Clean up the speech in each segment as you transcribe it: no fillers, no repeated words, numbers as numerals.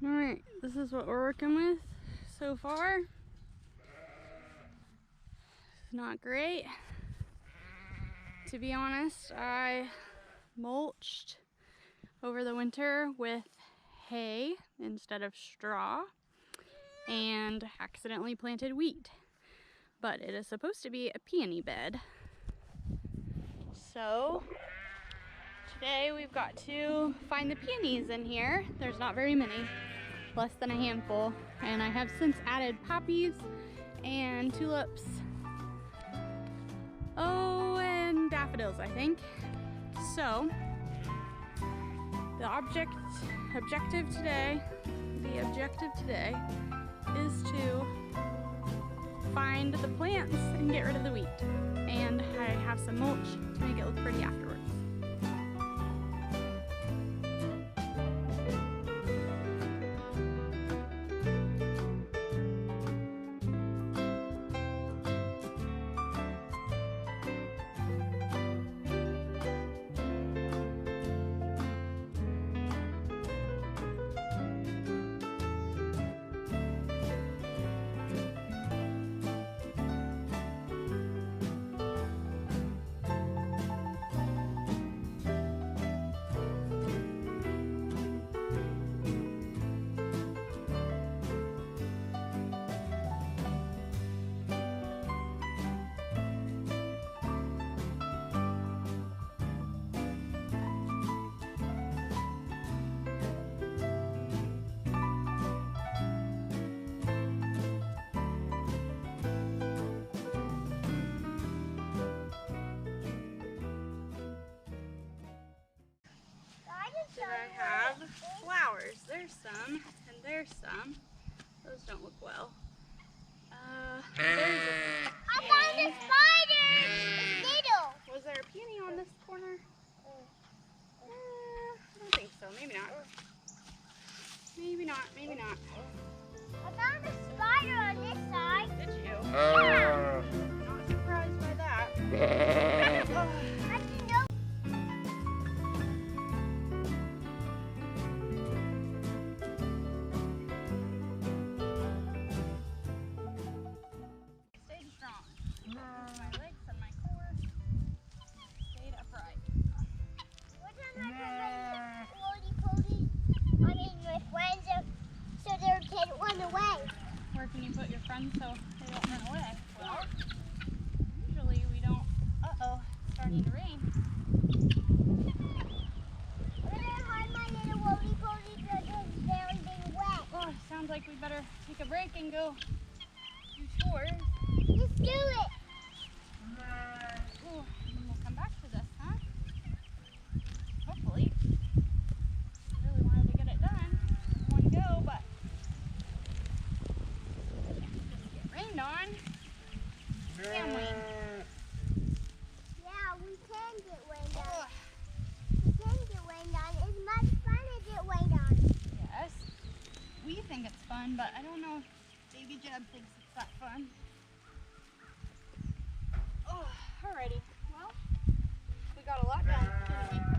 Alright, this is what we're working with so far. It's not great. To be honest, I mulched over the winter with hay instead of straw and accidentally planted wheat. But it is supposed to be a peony bed. So today we've got to find the peonies in here. There's not very many, less than a handful. And I have since added poppies and tulips. Oh, and daffodils, I think. So the objective today is to find the plants and get rid of the wheat. And I have some mulch to make it look pretty afterwards. Did I have flowers? There's some, and there's some. Those don't look well. There's a I found a spider! It's little. Was there a peony on this corner? I don't think so. Maybe not. Maybe not. Maybe not. I found a spider on this side. Did you? Yeah. I'm not surprised by that. I didn't know. Stayed strong. My legs and my core stayed upright. One time I put my friends so they can't run away. Where can you put your friends so they won't run away? Well, usually we don't. Uh-oh, it's starting to rain. I'm gonna hide my little roly-poly because they're being wet. Oh, sounds like we better take a break and go do chores. Just do it. Ooh, and we'll come back to this, huh? Hopefully. I really wanted to get it done in one go, but just get rained on. Can we? Yeah, we can get rained on. We can get rained on. It's much fun to get rained on. Yes. We think it's fun, but I don't know if Baby Jeb thinks it's that fun. Oh, alrighty. Well, we got a lot done, didn't we?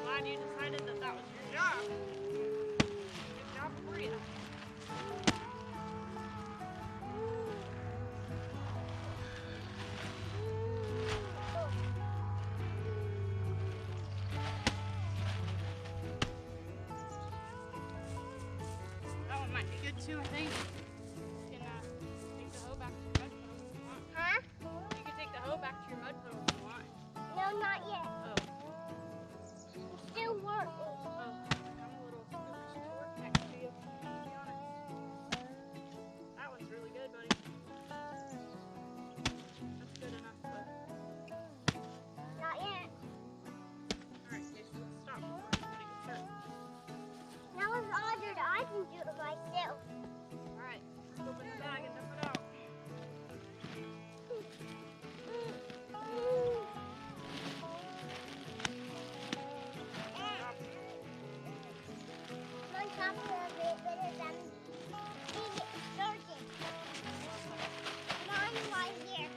Glad you decided that that was your job. Good job for you. That one might be good too, I think. You can take the hoe back to your mud puddle if you want. Huh? You can take the hoe back to your mud puddle if you want. myself. Alright, let's open the bag and dump it out. On top of it, but it's big surgeon. Mine right here.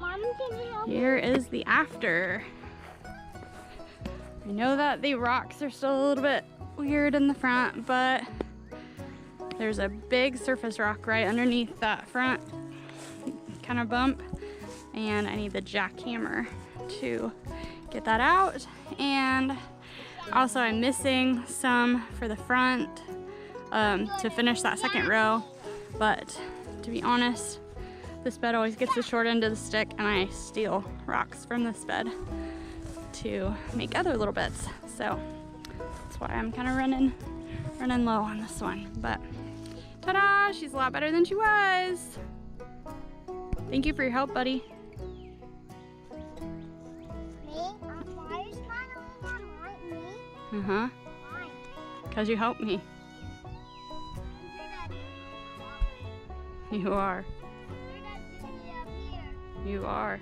Mom, can you help me? Here is the after. I know that the rocks are still a little bit weird in the front, but there's a big surface rock right underneath that front kind of bump, and I need the jackhammer to get that out. And also I'm missing some for the front to finish that second row, but to be honest, this bed always gets the short end of the stick, and I steal rocks from this bed to make other little beds. So that's why I'm kind of running low on this one. But ta-da! She's a lot better than she was. Thank you for your help, buddy. Me? Why is mine only not like me? Uh-huh. Why? Because you helped me. You're not doing it. You are. You're not doing it up here. You are.